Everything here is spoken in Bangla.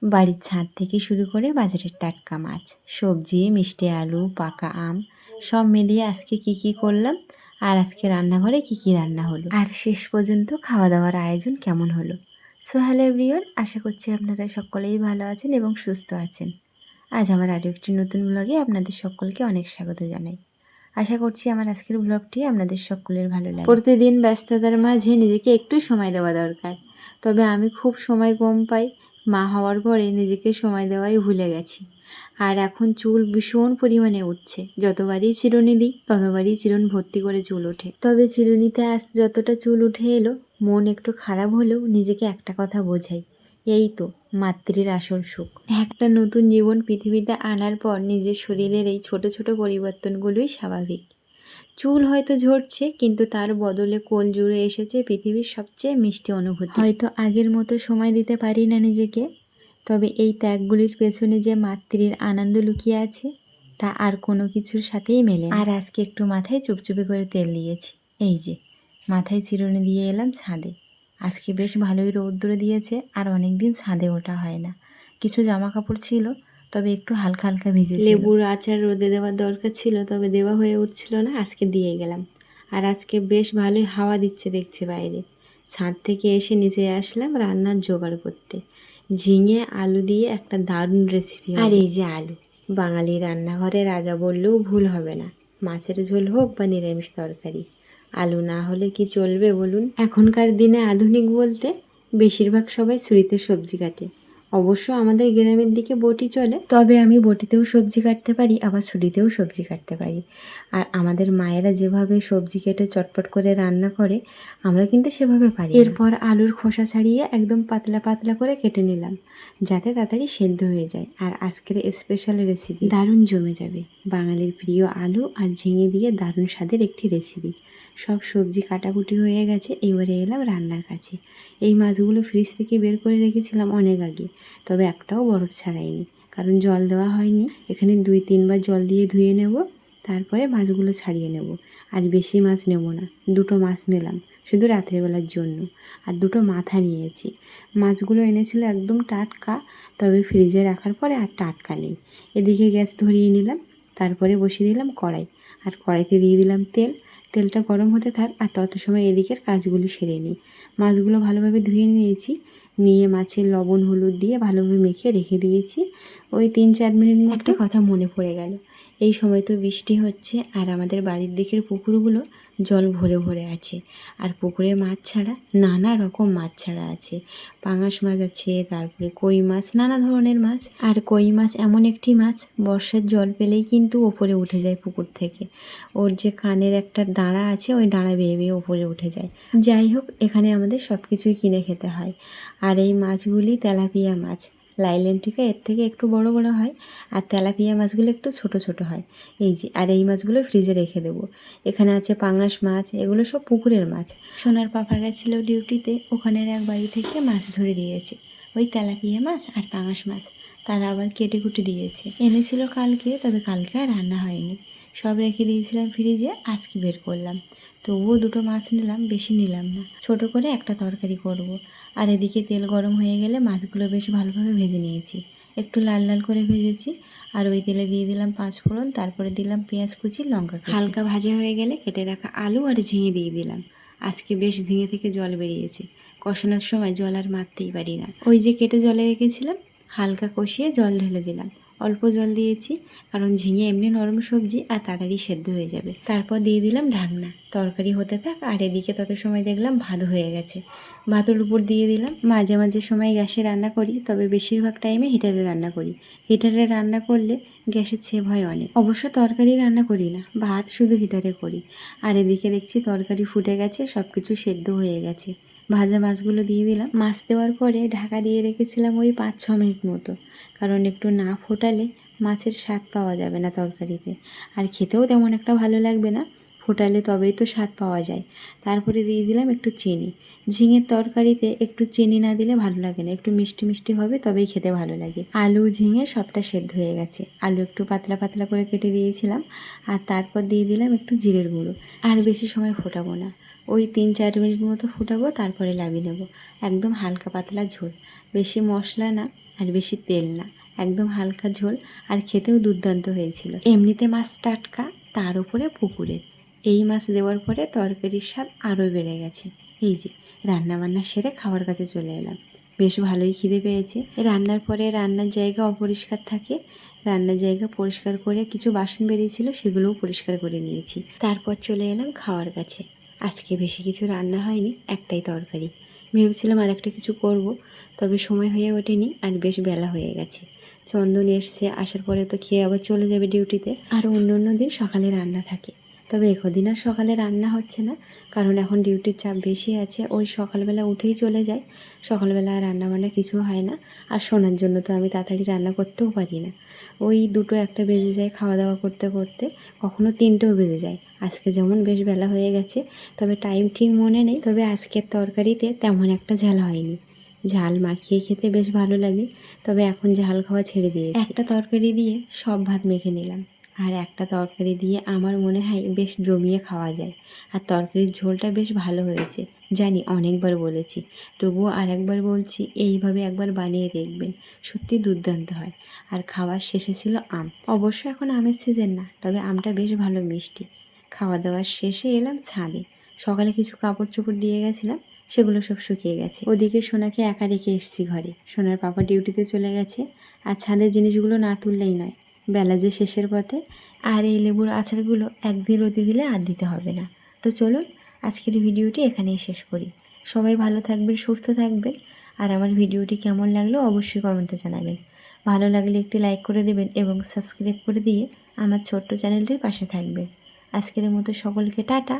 বাড়ির ছাদ থেকে শুরু করে বাজারের টাটকা মাছ, সবজি, মিষ্টি আলু, পাকা আম সব মিলিয়ে আজকে কি করলাম, আর আজকে রান্নাঘরে কি রান্না হলো, আর শেষ পর্যন্ত খাওয়া দাওয়ার আয়োজন কেমন হলো। সো হ্যালো এভরিওয়ান, আশা করছি আপনারা সকলেই ভালো আছেন এবং সুস্থ আছেন। আজ আমার আরও একটি নতুন ব্লগে আপনাদের সকলকে অনেক স্বাগত জানাই। আশা করছি আমার আজকের ব্লগটি আপনাদের সকলের ভালো লাগে। প্রতিদিন ব্যস্ততার মাঝে নিজেকে একটু সময় দেওয়া দরকার, তবে আমি খুব সময় কম পাই। মা হওয়ার পরে নিজেকে সময় দেওয়াই ভুলে গেছি। আর এখন চুল ভীষণ পরিমাণে উঠছে, যতবারই চিরুনি দিই ততবারই চিরুন ভর্তি করে চুল ওঠে। তবে চিরুনিতে আজ যতটা চুল উঠে এলো, মন একটু খারাপ হলেও নিজেকে একটা কথা বোঝাই, এই তো মাতৃর আসল সুখ। একটা নতুন জীবন পৃথিবীতে আনার পর নিজের শরীরের এই ছোট ছোট পরিবর্তনগুলোই স্বাভাবিক। চুল হয়তো ঝরছে, কিন্তু তার বদলে কোল জুড়ে এসেছে পৃথিবীর সবচেয়ে মিষ্টি অনুভূতি। হয়তো আগের মতো সময় দিতে পারি না নিজেকে, তবে এই ত্যাগগুলির পেছনে যে মাতৃর আনন্দ লুকিয়ে আছে তা আর কোনো কিছুর সাথেই মেলে না। আর আজকে একটু মাথায় চুপচুপে করে তেল দিয়েছি, এই যে মাথায় চিরুনি দিয়ে এলাম ছাদে। আজকে বেশ ভালোই রৌদ্র দিয়েছে, আর অনেক দিন ছাদে ওঠা হয় না। কিছু জামা কাপড় ছিল, তবে একটু হালকা হালকা ভিজে। লেবুর আচার রোদে দেওয়ার দরকার ছিল, তবে দেওয়া হয়ে উঠছিল না, আজকে দিয়ে গেলাম। আর আজকে বেশ ভালোই হাওয়া দিচ্ছে দেখছি বাইরে। ছাদ থেকে এসে নিচে আসলাম রান্নার জোগাড় করতে। ঝিঙে আলু দিয়ে একটা দারুণ রেসিপি। আর এই যে আলু, বাঙালি রান্নাঘরে রাজা বললেও ভুল হবে না। মাছের ঝোল হোক বা নিরামিষ তরকারি, আলু না হলে কি চলবে বলুন। এখনকার দিনে আধুনিক বলতে বেশিরভাগ সবাই ছুরিতে সবজি কাটে। অবশ্য আমাদের গ্রামের দিকে বটি চলে, তবে আমি বটিতেও সবজি কাটতে পারি, আবার ছুরিতেও সবজি কাটতে পারি। আর আমাদের মায়েরা যেভাবে সবজি কেটে চটপট করে রান্না করে, আমরা কিন্তু সেভাবে পারি। এরপর আলুর খোসা ছাড়িয়ে একদম পাতলা পাতলা করে কেটে নিলাম, যাতে তাড়াতাড়ি সেদ্ধ হয়ে যায়। আর আজকের স্পেশাল রেসিপি দারুণ জমে যাবে। বাঙালির প্রিয় আলু আর ঝিঙে দিয়ে দারুণ স্বাদের একটি রেসিপি। সব সবজি কাটাকুটি হয়ে গেছে, এবারে এলাম রান্নার কাছে। এই মাছগুলো ফ্রিজ থেকে বের করে রেখেছিলাম অনেক আগে, তবে একটাও বরফ ছাড়াইনি, কারণ জল দেওয়া হয়নি। এখানে 2-3 বার জল দিয়ে ধুয়ে নেব, তারপরে মাছগুলো ছাড়িয়ে নেব। আর বেশি মাছ নেব না, 2টো মাছ নিলাম শুধু রাত্রেবেলার জন্য, আর 2টো মাথা নিয়েছি। মাছগুলো এনেছিল একদম টাটকা, তবে ফ্রিজে রাখার পরে আর টাটকা নেই। এদিকে গ্যাস ধরিয়ে নিলাম, তারপরে বসিয়ে দিলাম কড়াই, আর কড়াইতে দিয়ে দিলাম তেল। তেলটা গরম হতে থাক, আর তত সময় এদিকের কাজগুলি সেরে নিই। মাছগুলো ভালোভাবে ধুয়ে নিয়েছি, নিয়ে মাছের লবণ হলুদ দিয়ে ভালোভাবে মেখে রেখে দিয়েছি ওই 3-4 মিনিট মতো। একটা কথা মনে পড়ে গেল, এই সময় তো বৃষ্টি হচ্ছে, আর আমাদের বাড়ির দিকের পুকুরগুলো জল ভরে ভরে আছে। আর পুকুরে মাছ ছাড়া নানা রকম মাছ ছাড়া আছে, পাঙাশ মাছ আছে, তারপরে কই মাছ, নানা ধরনের মাছ। আর কই মাছ এমন একটি মাছ, বর্ষার জল পেলেই কিন্তু ওপরে উঠে যায় পুকুর থেকে। ওর যে কানের একটা ডাঁড়া আছে, ওই ডাঁড়া বেয়ে বেয়ে ওপরে উঠে যায়। যাই হোক, এখানে আমাদের সব কিছুই কিনে খেতে হয়। আর এই মাছগুলি তেলাপিয়া মাছ। লাইলেন্টিকা এর থেকে একটু বড় বড় হয়, আর তেলাপিয়া মাছগুলো একটু ছোট ছোট হয়। এই যে, আর এই মাছগুলো ফ্রিজে রেখে দেবো। এখানে আছে পাঙাশ মাছ, এগুলো সব পুকুরের মাছ। সোনার পাপা গেছিলো ডিউটিতে, ওখানের এক বাড়ি থেকে মাছ ধরে দিয়েছে, ওই তেলাপিয়া মাছ আর পাঙাশ মাছ। তারা আবার কেটে কুটে দিয়েছে, এনেছিল কালকে, তবে কালকে আর রান্না হয়নি। সব রেখে দিয়েছিলাম ফ্রিজে, আজকে বের করলাম। তবুও 2টো মাছ নিলাম, বেশি নিলাম না, ছোট করে একটা তরকারি করব। আর এদিকে তেল গরম হয়ে গেলে মাছগুলো বেশ ভালোভাবে ভেজে নিয়েছি, একটু লাল লাল করে ভেজেছি। আর ওই তেলে দিয়ে দিলাম 5 ফোড়ন, তারপরে দিলাম পেঁয়াজ কুচি, লঙ্কা কুচি। হালকা ভাজা হয়ে গেলে কেটে রাখা আলু আর ঝিঙে দিয়ে দিলাম। আজকে বেশ ঝিঙে থেকে জল বেরিয়েছে, কষানোর সময় জল আর মারতেই পারি না। ওই যে কেটে জলে রেখেছিলাম, হালকা কষিয়ে জল ঢেলে দিলাম। অল্প জল দিয়েছি, কারণ ঝিঙে এমনি নরম সবজি, আর তাড়াতাড়ি সেদ্ধ হয়ে যাবে। তারপর দিয়ে দিলাম ঢাকনা, তরকারি হতে থাক। আর এদিকে তত সময় দেখলাম ভাত হয়ে গেছে, ভাতের উপর দিয়ে দিলাম। মাঝে মাঝে সময় গ্যাসে রান্না করি, তবে বেশিরভাগ টাইমে হিটারে রান্না করি। হিটারে রান্না করলে গ্যাসের সেভ হয় অনেক। অবশ্য তরকারি রান্না করি না, ভাত শুধু হিটারে করি। আর এদিকে দেখছি তরকারি ফুটে গেছে, সব কিছু সেদ্ধ হয়ে গেছে। ভাজা মাছগুলো দিয়ে দিলাম। মাছ দেওয়ার পরে ঢাকা দিয়ে রেখেছিলাম ওই 5-6 মিনিট মতো, কারণ একটু না ফোটালে মাছের স্বাদ পাওয়া যাবে না তরকারিতে, আর খেতেও তেমন একটা ভালো লাগবে না। ফোটালে তবেই তো স্বাদ পাওয়া যায়। তারপরে দিয়ে দিলাম একটু চিনি। ঝিঙের তরকারিতে একটু চিনি না দিলে ভালো লাগে না, একটু মিষ্টি মিষ্টি হবে, তবেই খেতে ভালো লাগে। আলু ঝিঙে সবটা সেদ্ধ হয়ে গেছে, আলু একটু পাতলা পাতলা করে কেটে দিয়েছিলাম। আর তারপর দিয়ে দিলাম একটু জিরের গুঁড়ো। আর বেশি সময় ফোটাবো না, ওই 3-4 মিনিট মতো ফোটাবো, তারপরে নামিয়ে নেব। একদম হালকা পাতলা ঝোল, বেশি মশলা না, আর বেশি তেল না, একদম হালকা ঝোল, আর খেতেও দুর্দান্ত হয়েছিল। এমনিতে মাছ টাটকা, তার উপরে পুকুরের এই মাছ দেওয়ার পরে তরকারির স্বাদ আরও বেড়ে গেছে। এই যে রান্নাবান্না সেরে খাওয়ার কাছে চলে এলাম। বেশ ভালোই খিদে পেয়েছে। রান্নার পরে রান্নার জায়গা অপরিষ্কার থাকে, রান্নার জায়গা পরিষ্কার করে কিছু বাসন বেরিয়েছিল সেগুলোও পরিষ্কার করে নিয়েছি। তারপর চলে এলাম খাওয়ার কাছে। আজকে বেশি কিছু রান্না হয়নি, একটাই তরকারি। ভেবেছিলাম আর একটা কিছু করব, তবে সময় হয়ে ওঠেনি আর বেশ বেলা হয়ে গেছে। চন্দন এসছে, আসার পরে তো খেয়ে আবার চলে যাবে ডিউটিতে। আর অন্য দিন সকালে রান্না থাকে, তবে একদিন আর সকালে রান্না হচ্ছে না, কারণ এখন ডিউটির চাপ বেশি আছে। ওই সকালবেলা উঠেই চলে যায়, সকালবেলা রান্নাবান্না কিছু হয় না। আর শোনার জন্য তো আমি তাড়াতাড়ি রান্না করতেও পারি না, ওই 2টো 1টা বেজে যায় খাওয়া দাওয়া করতে করতে, কখনো 3টেও বেজে যায়। আজকে যেমন বেশ বেলা হয়ে গেছে, তবে টাইম ঠিক মনে নেই। তবে আজকের তরকারিতে তেমন একটা ঝাল হয়নি, ঝাল মাখিয়ে খেতে বেশ ভালো লাগে, তবে এখন ঝাল খাওয়া ছেড়ে দিয়েছি। একটা তরকারি দিয়ে সব ভাত মেখে নিলাম, আর একটা তরকারি দিয়ে আমার মনে হয় বেশ জমিয়ে খাওয়া যায়। আর তরকারির ঝোলটা বেশ ভালো হয়েছে, জানি অনেকবার বলেছি, তবুও আর একবার বলছি, এইভাবে একবার বানিয়ে দেখবেন, সত্যি দুর্দান্ত হয়। আর খাওয়ার শেষে ছিল আম। অবশ্য এখন আমের সিজন না, তবে আমটা বেশ ভালো মিষ্টি। খাওয়া দাওয়ার শেষে এলাম ছাদে। সকালে কিছু কাপড় চোপড় দিয়ে গেছিলাম, সেগুলো সব শুকিয়ে গেছে। ওদিকে সোনাকে একা রেখে এসেছি ঘরে, সোনার পাপা ডিউটিতে চলে গেছে। আর ছাদের জিনিসগুলো না তুললেই নয়, বেলা যে শেষের পথে। আর এই লেবুর আচারগুলো একদিন রোদে দিলে আর দিতে হবে না। তো চলুন আজকের ভিডিওটি এখানেই শেষ করি। সবাই ভালো থাকবেন, সুস্থ থাকবেন। আর আমার ভিডিওটি কেমন লাগলো অবশ্যই কমেন্টে জানাবেন। ভালো লাগলে একটি লাইক করে দেবেন এবং সাবস্ক্রাইব করে দিয়ে আমার ছোট্ট চ্যানেলটির পাশে থাকবেন। আজকের মতো সকলকে টাটা।